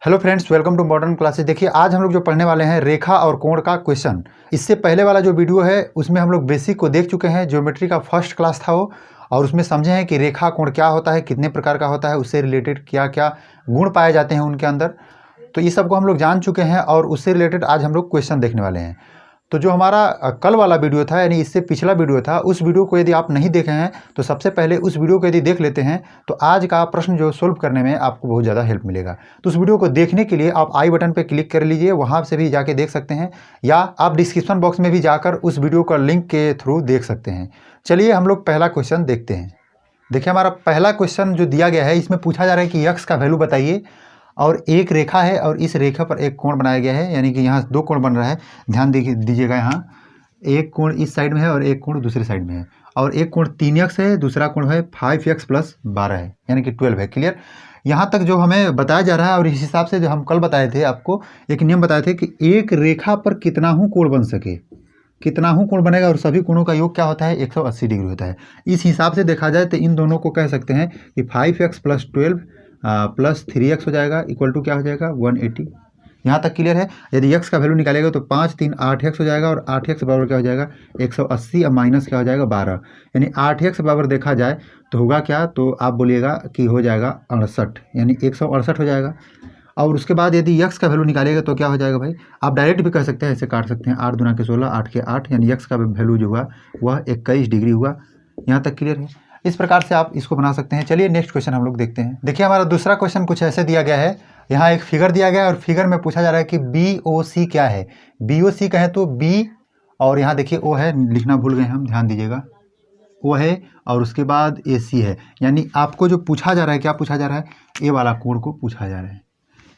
Hello friends, welcome to modern classes. देखिए आज हम लोग जो पढ़ने वाले हैं रेखा और कोण का क्वेश्चन। इससे पहले वाला जो वीडियो है उसमें हम लोग बेसिक को देख चुके हैं, ज्योमेट्री का फर्स्ट क्लास था वो, और उसमें समझे हैं कि रेखा कोण क्या होता है, कितने प्रकार का होता है, उससे रिलेटेड क्या क्या गुण पाए जाते हैं उनके अंदर। तो ये सब को हम लोग जान चुके हैं और उससे रिलेटेड आज हम लोग क्वेश्चन देखने वाले हैं। तो जो हमारा कल वाला वीडियो था, यानी इससे पिछला वीडियो था, उस वीडियो को यदि आप नहीं देखे हैं तो सबसे पहले उस वीडियो को यदि देख लेते हैं तो आज का प्रश्न जो सोल्व करने में आपको बहुत ज़्यादा हेल्प मिलेगा। तो उस वीडियो को देखने के लिए आप आई बटन पर क्लिक कर लीजिए, वहाँ से भी जाके देख सकते हैं, या आप डिस्क्रिप्शन बॉक्स में भी जाकर उस वीडियो का लिंक के थ्रू देख सकते हैं। चलिए हम लोग पहला क्वेश्चन देखते हैं। देखिए हमारा पहला क्वेश्चन जो दिया गया है, इसमें पूछा जा रहा है कि यक्स का वैल्यू बताइए, और एक रेखा है और इस रेखा पर एक कोण बनाया गया है, यानी कि यहाँ दो कोण बन रहा है। ध्यान दीजिएगा, यहाँ एक कोण इस साइड में है और एक कोण दूसरे साइड में है, और एक कोण 3x है, दूसरा कोण है 5x + 12 है, यानी कि 12 है। क्लियर? यहाँ तक जो हमें बताया जा रहा है, और इस हिसाब से जो हम कल बताए थे आपको एक नियम बताए थे कि एक रेखा पर कितना हूँ कोण बन सके, कितना हूँ कोण बनेगा, और सभी कोणों का योग क्या होता है, 180 डिग्री होता है। इस हिसाब से देखा जाए तो इन दोनों को कह सकते हैं कि 5x + 12 + 3x हो जाएगा, इक्वल टू क्या हो जाएगा, 180। यहाँ तक क्लियर है? यदि x का वैल्यू निकालेगा तो 5 3 8x हो जाएगा, और 8x बराबर क्या हो जाएगा, 180, और माइनस क्या हो जाएगा, 12। यानी 8x बराबर देखा जाए तो होगा क्या, तो आप बोलिएगा कि हो जाएगा 68, यानी 168 हो जाएगा। और उसके बाद यदि x का वैल्यू निकालेगा तो क्या हो जाएगा भाई, आप डायरेक्ट भी कर सकते हैं, ऐसे काट सकते हैं, 8 दूना के 16, 8 के 8, यानी x का वैल्यू जो हुआ वह 21 डिग्री हुआ। यहाँ तक क्लियर है? इस प्रकार से आप इसको बना सकते हैं। चलिए नेक्स्ट क्वेश्चन हम लोग देखते हैं। देखिए हमारा दूसरा क्वेश्चन कुछ ऐसे दिया गया है। यहाँ एक फिगर दिया गया है और फिगर में पूछा जा रहा है कि BOC क्या है। BOC कहें तो B, और यहाँ देखिए O है, लिखना भूल गए हम, ध्यान दीजिएगा, O है, और उसके बाद AC है। यानी आपको जो पूछा जा रहा है, क्या पूछा जा रहा है, ए वाला कोण को पूछा जा रहा है,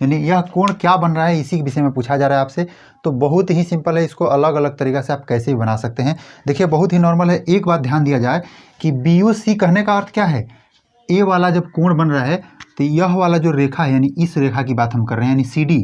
यानी यह कोण क्या बन रहा है, इसी के विषय में पूछा जा रहा है आपसे। तो बहुत ही सिंपल है, इसको अलग अलग तरीक़ा से आप कैसे भी बना सकते हैं। देखिए बहुत ही नॉर्मल है। एक बात ध्यान दिया जाए कि BOC कहने का अर्थ क्या है, ए वाला जब कोण बन रहा है तो यह वाला जो रेखा है, यानी इस रेखा की बात हम कर रहे हैं, यानी CD,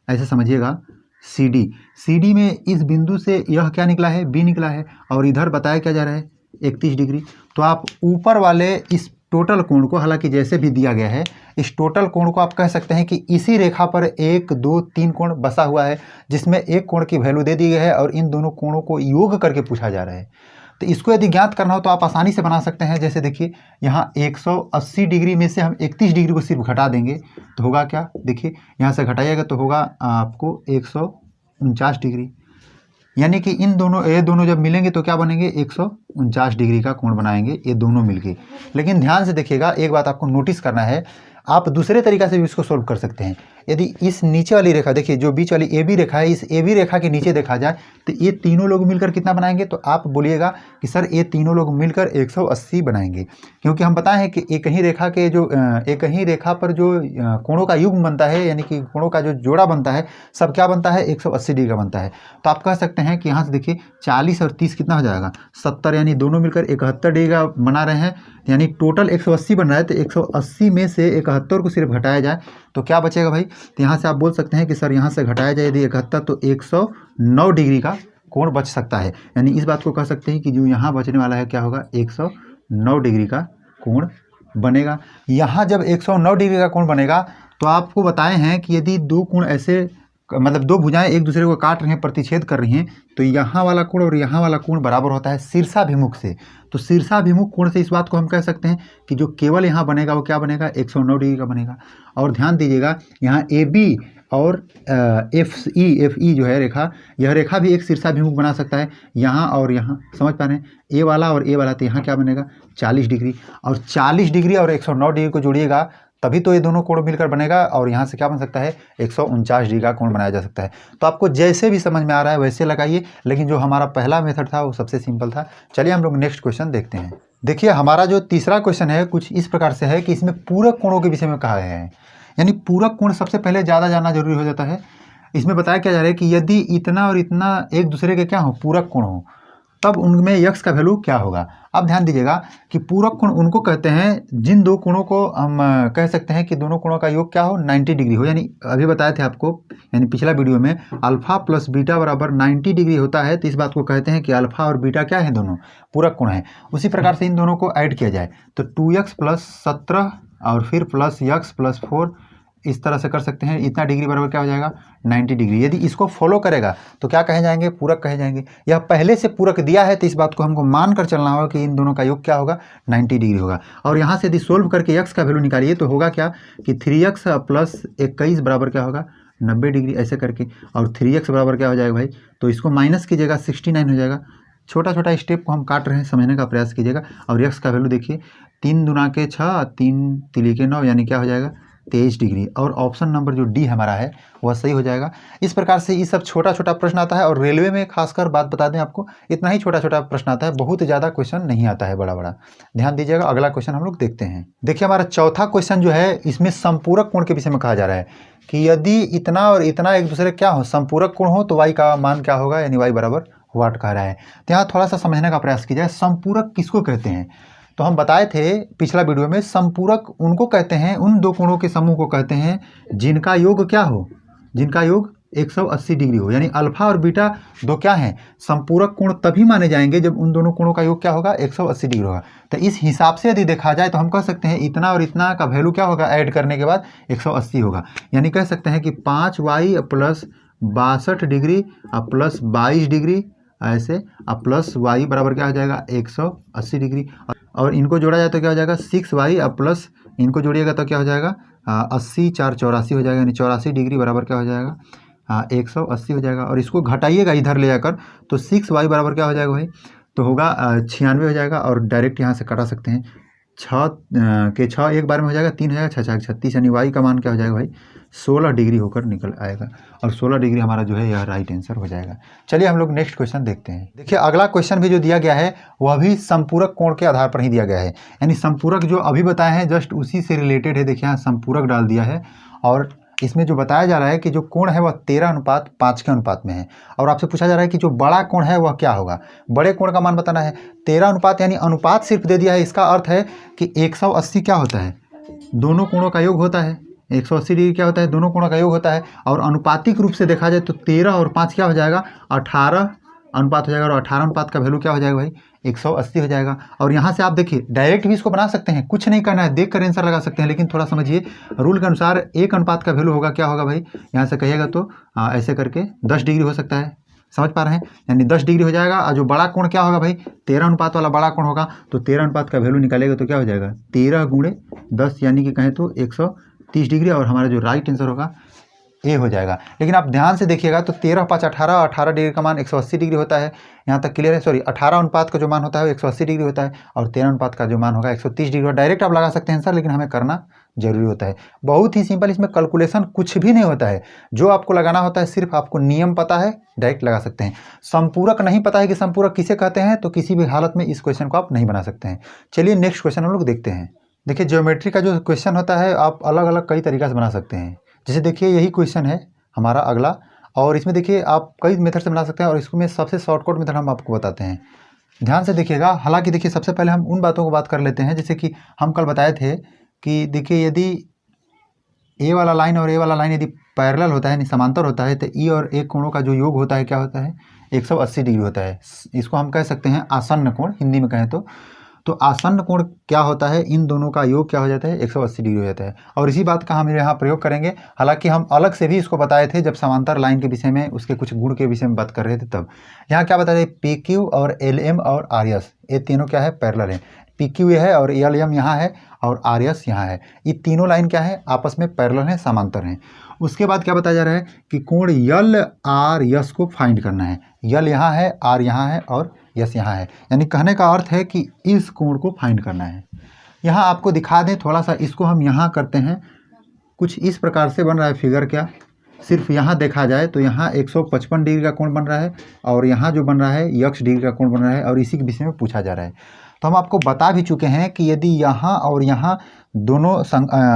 ऐसे समझिएगा, CD में इस बिंदु से यह क्या निकला है, B निकला है, और इधर बताया क्या जा रहा है, 31 डिग्री। तो आप ऊपर वाले इस टोटल कोण को, हालांकि जैसे भी दिया गया है, इस टोटल कोण को आप कह सकते हैं कि इसी रेखा पर 1 2 3 कोण बसा हुआ है, जिसमें एक कोण की वैल्यू दे दी गई है और इन दोनों कोणों को योग करके पूछा जा रहा है। तो इसको यदि ज्ञात करना हो तो आप आसानी से बना सकते हैं। जैसे देखिए यहाँ 180 डिग्री में से हम 31 डिग्री को सिर्फ घटा देंगे तो होगा क्या, देखिए यहाँ से घटाइएगा तो होगा आपको 149 डिग्री, यानी कि इन दोनों, ये दोनों जब मिलेंगे तो क्या बनेंगे, 149 डिग्री का कोण बनाएंगे ये दोनों मिलके। लेकिन ध्यान से देखिएगा, एक बात आपको नोटिस करना है, आप दूसरे तरीक़ा से भी इसको सोल्व कर सकते हैं। यदि इस नीचे वाली रेखा, देखिए जो बीच वाली AB रेखा है, इस AB रेखा के नीचे देखा जाए तो ये तीनों लोग मिलकर कितना बनाएंगे, तो आप बोलिएगा कि सर ये तीनों लोग मिलकर 180 बनाएंगे, क्योंकि हम बताए हैं कि एक ही रेखा के जो एक ही रेखा पर जो कोणों का युग्म बनता है, यानी कि कोणों का जो जोड़ा बनता है, सब क्या बनता है, 180 डिग्री का बनता है। तो आप कह सकते हैं कि यहाँ से देखिए 40 और 30 कितना हो जाएगा, 70, यानी दोनों मिलकर 71 डिग्री का बना रहे हैं, यानी टोटल 180 बन रहा है। तो 180 में से 71 को सिर्फ घटाया जाए तो क्या बचेगा भाई, तो यहाँ से आप बोल सकते हैं कि सर यहाँ से घटाया जाए यदि 71 तो 109 डिग्री का कोण बच सकता है। यानी इस बात को कह सकते हैं कि जो यहाँ बचने वाला है क्या होगा, 109 डिग्री का कोण बनेगा। यहाँ जब 109 डिग्री का कोण बनेगा तो आपको बताए हैं कि यदि दो कोण ऐसे, मतलब दो भुजाएं एक दूसरे को काट रही हैं, प्रतिच्छेद कर रही हैं, तो यहाँ वाला कोण और यहाँ वाला कोण बराबर होता है शीर्षाभिमुख से। तो शीर्षाभिमुख कोण से इस बात को हम कह सकते हैं कि जो केवल यहाँ बनेगा वो क्या बनेगा, 109 डिग्री का बनेगा। और ध्यान दीजिएगा यहाँ AB और FE जो है रेखा, यह रेखा भी एक शीर्षाभिमुख बना सकता है, यहाँ और यहाँ, समझ पा रहे हैं, ए वाला और ए वाला, तो यहाँ क्या बनेगा, 40 डिग्री, और 40 डिग्री और 109 डिग्री को जोड़िएगा तभी तो ये दोनों कोण मिलकर बनेगा, और यहाँ से क्या बन सकता है, 149 डिग्री का कोण बनाया जा सकता है। तो आपको जैसे भी समझ में आ रहा है वैसे लगाइए, लेकिन जो हमारा पहला मेथड था वो सबसे सिंपल था। चलिए हम लोग नेक्स्ट क्वेश्चन देखते हैं। देखिए हमारा जो तीसरा क्वेश्चन है कुछ इस प्रकार से है कि इसमें पूरक कोणों के विषय में कहा गया है, यानी पूरक कोण सबसे पहले ज़्यादा जानना जरूरी हो जाता है। इसमें बताया क्या जा रहा है कि यदि इतना और इतना एक दूसरे के क्या हो, पूरक कोण हो, तब उनमें यक्स का वैल्यू क्या होगा। अब ध्यान दीजिएगा कि पूरक कोण उनको कहते हैं जिन दो कोणों को हम कह सकते हैं कि दोनों कोणों का योग क्या हो, 90 डिग्री हो। यानी अभी बताए थे आपको, यानी पिछला वीडियो में अल्फा प्लस बीटा बराबर 90 डिग्री होता है, तो इस बात को कहते हैं कि अल्फा और बीटा क्या है, दोनों पूरक कोण है। उसी प्रकार से इन दोनों को ऐड किया जाए तो 2x + 17 और फिर प्लस x + 4 इस तरह से कर सकते हैं, इतना डिग्री बराबर क्या हो जाएगा 90 डिग्री। यदि इसको फॉलो करेगा तो क्या कहे जाएंगे, पूरक कहे जाएंगे। यह पहले से पूरक दिया है तो इस बात को हमको मान कर चलना होगा कि इन दोनों का योग क्या होगा 90 डिग्री होगा। और यहाँ से यदि सोल्व करके x का वैल्यू निकालिए तो होगा क्या कि 3x प्लस 21 बराबर क्या होगा 90 डिग्री, ऐसे करके। और 3x बराबर क्या हो जाएगा भाई, तो इसको माइनस कीजिएगा 69 हो जाएगा। छोटा छोटा स्टेप को हम काट रहे हैं, समझने का प्रयास कीजिएगा। और x का वैल्यू देखिए 3 दूना के 6, 3 तिली के 9, यानी क्या हो जाएगा 23 डिग्री। और ऑप्शन नंबर जो डी हमारा है वह सही हो जाएगा। इस प्रकार से ये सब छोटा छोटा प्रश्न आता है। और रेलवे में खासकर बात बता दें आपको, इतना ही छोटा छोटा प्रश्न आता है, बहुत ज़्यादा क्वेश्चन नहीं आता है बड़ा बड़ा। ध्यान दीजिएगा। अगला क्वेश्चन हम लोग देखते हैं। देखिए हमारा चौथा क्वेश्चन जो है, इसमें संपूरक कोण के विषय में कहा जा रहा है कि यदि इतना और इतना एक दूसरे क्या हो, संपूरक कोण हो, तो y का मान क्या होगा, यानी y बराबर वाट कह रहा है। तो यहाँ थोड़ा सा समझने का प्रयास कीजिए, संपूरक किसको कहते हैं। तो हम बताए थे पिछला वीडियो में, संपूरक उनको कहते हैं, उन दो कोणों के समूह को कहते हैं जिनका योग क्या हो, जिनका योग 180 डिग्री हो। यानी अल्फा और बीटा दो क्या हैं, संपूरक कोण तभी माने जाएंगे जब उन दोनों कोणों का योग क्या होगा 180 डिग्री होगा। तो इस हिसाब से यदि देखा जाए तो हम कह सकते हैं इतना और इतना का वैल्यू क्या होगा, ऐड करने के बाद 180 होगा। यानी कह सकते हैं कि 5y plus 62 degree plus 22 degree, ऐसे प्लस y बराबर क्या हो जाएगा 180 डिग्री। और इनको जोड़ा जाए तो क्या हो जाएगा 6y प्लस इनको जोड़िएगा तो क्या हो जाएगा 80 4 84 हो जाएगा। यानी 84 डिग्री बराबर क्या हो जाएगा 180 हो जाएगा। और इसको घटाइएगा इधर ले जाकर तो 6y बराबर क्या हो जाएगा भाई, तो होगा 96 हो जाएगा। और डायरेक्ट यहाँ से कटा सकते हैं, 6 के 6 एक बार में हो जाएगा, 3 हो जाएगा, 6 6 36, यानी y का मान क्या हो जाएगा भाई 16 डिग्री होकर निकल आएगा। और 16 डिग्री हमारा जो है यह राइट आंसर हो जाएगा। चलिए हम लोग नेक्स्ट क्वेश्चन देखते हैं। देखिए अगला क्वेश्चन भी जो दिया गया है वह भी संपूरक कोण के आधार पर ही दिया गया है। यानी संपूरक जो अभी बताए हैं जस्ट उसी से रिलेटेड है। देखिए यहाँ संपूरक डाल दिया है और इसमें जो बताया जा रहा है कि जो कोण है वह 13:5 के अनुपात में है। और आपसे पूछा जा रहा है कि जो बड़ा कोण है वह क्या होगा, बड़े कोण का मान बताना है। 13 अनुपात यानी अनुपात सिर्फ दे दिया है, इसका अर्थ है कि 180 क्या होता है, दोनों कोणों का योग होता है। 180 डिग्री क्या होता है, दोनों कोणों का योग होता है। और अनुपातिक रूप से देखा जाए तो 13 और 5 क्या हो जाएगा 18 अनुपात हो जाएगा। और 18 अनुपात का वैल्यू क्या हो जाएगा भाई 180 हो जाएगा। और यहाँ से आप देखिए डायरेक्ट भी इसको बना सकते हैं, कुछ नहीं करना है, देख कर आंसर लगा सकते हैं। लेकिन थोड़ा समझिए रूल के अनुसार 1 अनुपात का वैल्यू होगा क्या होगा भाई, यहाँ से कहिएगा तो ऐसे करके 10 डिग्री हो सकता है। समझ पा रहे हैं, यानी 10 डिग्री हो जाएगा। और जो बड़ा कोण क्या होगा भाई 13 अनुपात वाला बड़ा कोण होगा, तो 13 अनुपात का वैल्यू निकालेगा तो क्या हो जाएगा 13 गुणे 10, यानी कि कहें तो 130 डिग्री। और हमारा जो राइट आंसर होगा ए हो जाएगा। लेकिन आप ध्यान से देखिएगा तो 13 5 18, 18 डिग्री का मान 180 डिग्री होता है। यहाँ तक क्लियर है। सॉरी 18 अनुपात का जो मान होता है वो 180 डिग्री होता है और 13 अनुपात का जो मान होगा 130 डिग्री। डायरेक्ट आप लगा सकते हैं सर, लेकिन हमें करना जरूरी होता है। बहुत ही सिंपल, इसमें कैलकुलेशन कुछ भी नहीं होता है। जो आपको लगाना होता है सिर्फ आपको नियम पता है, डायरेक्ट लगा सकते हैं। संपूरक नहीं पता है कि संपूरक किसे कहते हैं, तो किसी भी हालत में इस क्वेश्चन को आप नहीं बना सकते हैं। चलिए नेक्स्ट क्वेश्चन हम लोग देखते हैं। देखिए ज्योमेट्री का जो क्वेश्चन होता है आप अलग अलग कई तरीक़ा से बना सकते हैं। जैसे देखिए यही क्वेश्चन है हमारा अगला, और इसमें देखिए आप कई मेथड से बना सकते हैं और इसमें सबसे शॉर्टकट मेथड हम आपको बताते हैं। ध्यान से देखिएगा। हालांकि देखिए सबसे पहले हम उन बातों को बात कर लेते हैं, जैसे कि हम कल बताए थे कि देखिए यदि ए वाला लाइन और ए वाला लाइन यदि पैरेलल होता है यानी समांतर होता है, तो ई और ए कोणों का जो योग होता है क्या होता है 180 डिग्री होता है। इसको हम कह सकते हैं आसन्न कोण, हिंदी में कहें तो आसन्न कोण क्या होता है, इन दोनों का योग क्या हो जाता है 180 डिग्री हो जाता है। और इसी बात का हम यहाँ प्रयोग करेंगे। हालांकि हम अलग से भी इसको बताए थे जब समांतर लाइन के विषय में उसके कुछ गुण के विषय में बात कर रहे थे तब। यहाँ क्या बता रहे PQ और LM और RS ये तीनों क्या है पैरेलल है। PQ ये है और LM यहाँ है और RS यहाँ है। ये तीनों लाइन क्या है आपस में पैरेलल है, समांतर हैं। उसके बाद क्या बताया जा रहा है कि कोण LRS को फाइंड करना है। यल यहाँ है, R यहाँ है और यस यहाँ है। यानी कहने का अर्थ है कि इस कोण को फाइंड करना है। यहाँ आपको दिखा दें थोड़ा सा, इसको हम यहाँ करते हैं। कुछ इस प्रकार से बन रहा है फिगर। क्या सिर्फ यहाँ देखा जाए तो यहाँ 155 डिग्री का कोण बन रहा है और यहाँ जो बन रहा है x डिग्री का कोण बन रहा है और इसी के विषय में पूछा जा रहा है। तो हम आपको बता भी चुके हैं कि यदि यहाँ और यहाँ दोनों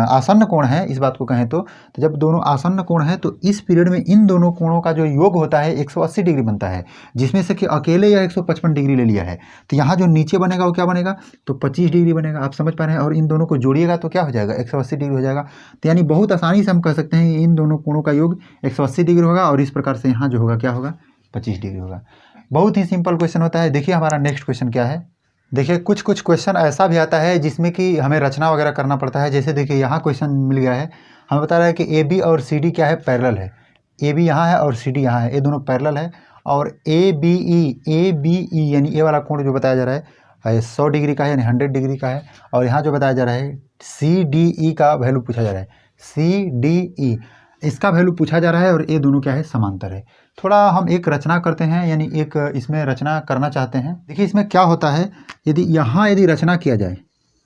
आसन्न कोण है, इस बात को कहें तो जब दोनों आसन्न कोण है तो इस पीरियड में इन दोनों कोणों का जो योग होता है 180 डिग्री बनता है, जिसमें से कि अकेले यह 155 डिग्री ले लिया है। तो यहाँ जो नीचे बनेगा वो क्या बनेगा तो 25 डिग्री बनेगा। आप समझ पा रहे हैं। और इन दोनों को जोड़िएगा तो क्या हो जाएगा 180 डिग्री हो जाएगा। तो यानी बहुत आसानी से हम कह सकते हैं इन दोनों कोणों का योग 180 डिग्री होगा और इस प्रकार से यहाँ जो होगा क्या होगा 25 डिग्री होगा। बहुत ही सिंपल क्वेश्चन होता है। देखिए हमारा नेक्स्ट क्वेश्चन क्या है। देखिए कुछ क्वेश्चन ऐसा भी आता है जिसमें कि हमें रचना वगैरह करना पड़ता है। जैसे देखिए यहाँ क्वेश्चन मिल गया है हमें बता रहा है कि ए बी और सी डी क्या है, पैरेलल है। ए बी यहाँ है और सी डी यहाँ है, ये दोनों पैरेलल है। और ए बी ई यानी ये वाला कोण जो बताया जा रहा है 100 डिग्री का है, यानी 100 डिग्री का है। और यहाँ जो बताया जा रहा है सी डी ई का वैल्यू पूछा जा रहा है, सी डी ई इसका वैल्यू पूछा जा रहा है। और ये दोनों क्या है, समांतर है। थोड़ा हम एक रचना करते हैं, यानी एक इसमें रचना करना चाहते हैं। देखिए इसमें क्या होता है, यदि रचना किया जाए,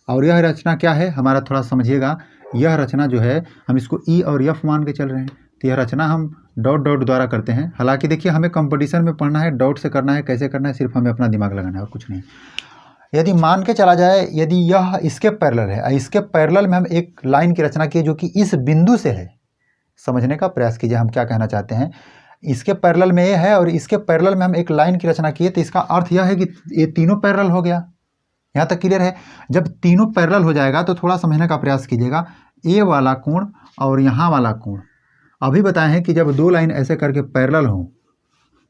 और यह रचना क्या है हमारा, थोड़ा समझिएगा। यह रचना जो है हम इसको ई और एफ मान के चल रहे हैं, तो यह रचना हम डॉट डॉट द्वारा करते हैं। हालांकि देखिए हमें कंपटीशन में पढ़ना है, डॉट से करना है, कैसे करना है, सिर्फ हमें अपना दिमाग लगाना है और कुछ नहीं। यदि मान के चला जाए, यदि यह इसके पैरेलल है, इसके पैरेलल में हम एक लाइन की रचना किए जो कि इस बिंदु से है, समझने का प्रयास कीजिए हम क्या कहना चाहते हैं। इसके पैरेलल में ये है और इसके पैरेलल में हम एक लाइन की रचना किए, तो इसका अर्थ यह है कि ये तीनों पैरेलल हो गया। यहाँ तक क्लियर है। जब तीनों पैरेलल हो जाएगा तो थोड़ा समझने का प्रयास कीजिएगा। ए वाला कोण और यहाँ वाला कोण, अभी बताए हैं कि जब दो लाइन ऐसे करके पैरेलल हों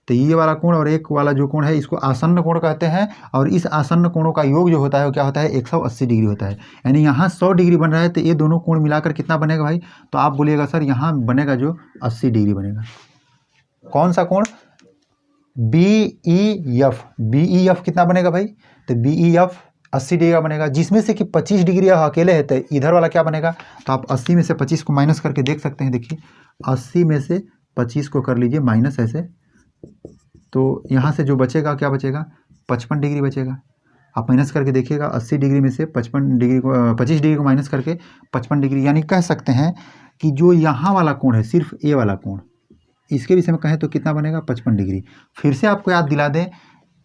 तो ये वाला कोण और एक वाला जो कोण है इसको आसन्न कोण कहते हैं। और इस आसन्न कोणों का योग जो होता है वो क्या होता है, 180 डिग्री होता है। यानी यहाँ 100 डिग्री बन रहा है, तो ये दोनों कोण मिलाकर कितना बनेगा भाई, तो आप बोलिएगा सर यहाँ बनेगा जो 80 डिग्री बनेगा। कौन सा कोण, बी ई एफ कितना बनेगा भाई, तो बी ई एफ 80 डिग्री का बनेगा। जिसमें से कि 25 डिग्री अकेले है, तो इधर वाला क्या बनेगा, तो आप 80 में से 25 को माइनस करके देख सकते हैं। देखिए 80 में से 25 को कर लीजिए माइनस ऐसे, तो यहाँ से जो बचेगा क्या बचेगा, 55 डिग्री बचेगा। आप माइनस करके देखिएगा 80 डिग्री में से 25 डिग्री को माइनस करके 55 डिग्री, यानी कह सकते हैं कि जो यहाँ वाला कोण है, सिर्फ ए वाला कोण, इसके विषय में कहें तो कितना बनेगा, 55 डिग्री। फिर से आपको याद दिला दें,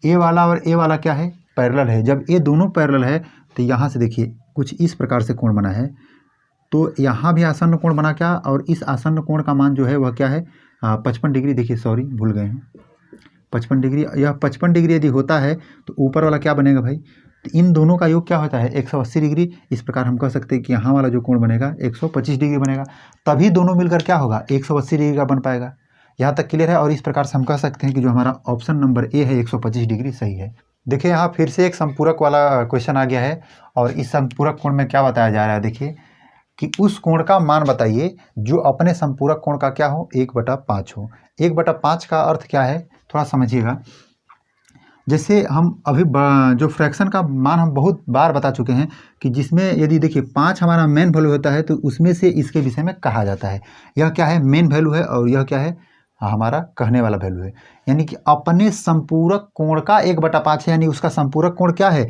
ए वाला और ए वाला क्या है, पैरेलल है। जब ये दोनों पैरेलल है तो यहाँ से देखिए कुछ इस प्रकार से कोण बना है, तो यहाँ भी आसन्न कोण बना क्या, और इस आसन्न कोण का मान जो है वह क्या है, 55 डिग्री। देखिए सॉरी भूल गए हैं, 55 डिग्री। यह 55 डिग्री यदि होता है तो ऊपर वाला क्या बनेगा भाई, तो इन दोनों का योग क्या होता है, 180 डिग्री। इस प्रकार हम कह सकते हैं कि यहाँ वाला जो कोण बनेगा 125 डिग्री बनेगा, तभी दोनों मिलकर क्या होगा, 180 डिग्री का बन पाएगा। यहाँ तक क्लियर है। और इस प्रकार से हम कह सकते हैं कि जो हमारा ऑप्शन नंबर ए है 125 डिग्री सही है। देखिए यहाँ फिर से एक संपूरक वाला क्वेश्चन आ गया है, और इस संपूरक कोण में क्या बताया जा रहा है, देखिए कि उस कोण का मान बताइए जो अपने संपूरक कोण का क्या हो, 1/5 हो। 1/5 का अर्थ क्या है, थोड़ा समझिएगा। जैसे हम अभी जो फ्रैक्शन का मान हम बहुत बार बता चुके हैं कि जिसमें यदि देखिए 5 हमारा मेन वैल्यू होता है, तो उसमें से इसके विषय में कहा जाता है। यह क्या है, मेन वैल्यू है, और यह क्या है, हमारा कहने वाला वैल्यू है। यानी कि अपने संपूरक कोण का 1/5 है, यानी उसका संपूरक कोण क्या है,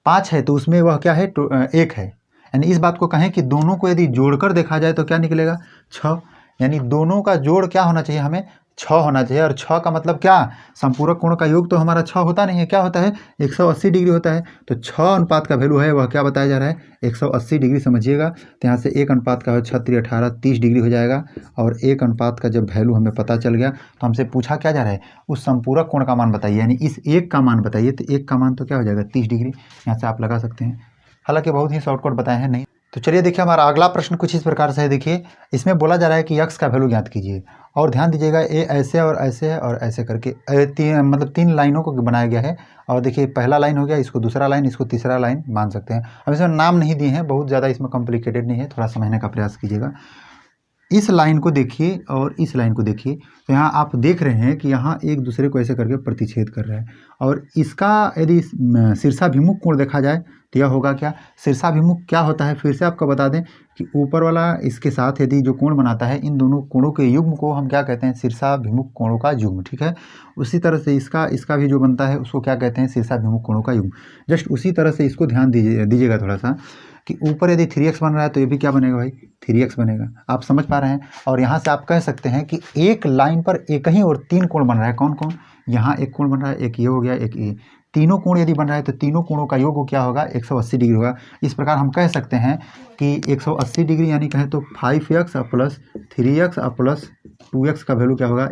5 है, तो उसमें वह क्या है, 1 है। यानी इस बात को कहें कि दोनों को यदि जोड़कर देखा जाए तो क्या निकलेगा, 6। यानी दोनों का जोड़ क्या होना चाहिए, हमें 6 होना चाहिए। और 6 का मतलब क्या, संपूरक कोण का योग तो हमारा 6 होता नहीं है, क्या होता है, 180 डिग्री होता है। तो 6 अनुपात का वैल्यू है वह क्या बताया जा रहा है, 180 डिग्री समझिएगा। तो यहाँ से 1 अनुपात का 6 × 18 30 डिग्री हो जाएगा। और 1 अनुपात का जब वैल्यू हमें पता चल गया तो हमसे पूछा क्या जा रहा है, उस संपूरक कोण का मान बताइए, यानी इस 1 का मान बताइए। तो 1 का मान तो क्या हो जाएगा, 30 डिग्री। यहाँ से आप लगा सकते हैं, हालांकि बहुत ही शॉर्टकट बताए हैं नहीं। तो चलिए देखिए हमारा अगला प्रश्न कुछ इस प्रकार से है। देखिए इसमें बोला जा रहा है कि x का वैल्यू ज्ञात कीजिए, और ध्यान दीजिएगा ये ऐसे और ऐसे है और ऐसे करके मतलब 3 लाइनों को बनाया गया है। और देखिए पहला लाइन हो गया, इसको दूसरा लाइन, इसको तीसरा लाइन मान सकते हैं। अब इसमें नाम नहीं दिए हैं, बहुत ज़्यादा इसमें कॉम्प्लिकेटेड नहीं है, थोड़ा समझने का प्रयास कीजिएगा। इस लाइन को देखिए और इस लाइन को देखिए, तो यहाँ आप देख रहे हैं कि यहाँ एक दूसरे को ऐसे करके प्रतिच्छेद कर रहा है। और इसका यदि शीर्षाभिमुख कोण देखा जाए तो यह होगा क्या, शीर्षाभिमुख क्या होता है, फिर से आपको बता दें कि ऊपर वाला इसके साथ यदि जो कोण बनाता है, इन दोनों कोणों के युग्म को हम क्या कहते हैं, शीर्षाभिमुख कोणों का युग्म। ठीक है, उसी तरह से इसका भी जो बनता है उसको क्या कहते हैं, शीर्षाभिमुख कोणों का युग्म। जस्ट उसी तरह से इसको ध्यान दीजिएगा थोड़ा सा, कि ऊपर यदि 3x बन रहा है तो ये भी क्या बनेगा भाई, 3x बनेगा। आप समझ पा रहे हैं। और यहाँ से आप कह सकते हैं कि एक लाइन पर एक ही और 3 कोण बन रहा है। कौन कौन, यहाँ एक कोण बन रहा है, एक ये हो गया, एक ये, तीनों कोण यदि बन रहा है तो तीनों कोणों का योग क्या होगा, 180 डिग्री होगा। इस प्रकार हम कह सकते हैं कि 180 डिग्री यानी कहें तो 5x + 3x + 2x का वैल्यू क्या होगा,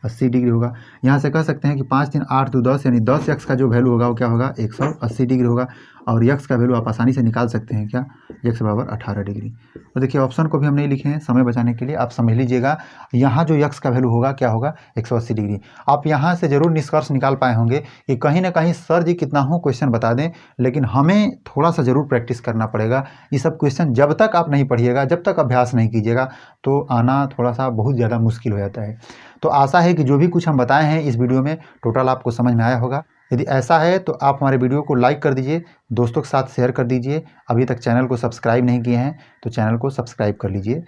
180 डिग्री होगा। यहाँ से कह सकते हैं कि 5 3 8 2 10 यानी 10 यक्स का जो वैल्यू होगा वो क्या होगा 180 डिग्री होगा। और यक्स का वैल्यू आप आसानी से निकाल सकते हैं क्या, यक्स बराबर 18 डिग्री। तो देखिए ऑप्शन को भी हम नहीं लिखे हैं समय बचाने के लिए, आप समझ लीजिएगा यहाँ जो यक्स का वैल्यू होगा क्या होगा 180 डिग्री। आप यहाँ से जरूर निष्कर्ष निकाल पाए होंगे कि कहीं ना कहीं सर जी कितना हो क्वेश्चन बता दें, लेकिन हमें थोड़ा सा ज़रूर प्रैक्टिस करना पड़ेगा। ये सब क्वेश्चन जब तक आप नहीं पढ़िएगा, जब तक अभ्यास नहीं कीजिएगा, तो आना थोड़ा सा बहुत ज़्यादा मुश्किल हो जाता है। तो आशा है कि जो भी कुछ हम बताए हैं इस वीडियो में टोटल आपको समझ में आया होगा। यदि ऐसा है तो आप हमारे वीडियो को लाइक कर दीजिए, दोस्तों के साथ शेयर कर दीजिए। अभी तक चैनल को सब्सक्राइब नहीं किए हैं तो चैनल को सब्सक्राइब कर लीजिए।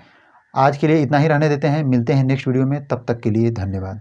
आज के लिए इतना ही रहने देते हैं, मिलते हैं नेक्स्ट वीडियो में, तब तक के लिए धन्यवाद।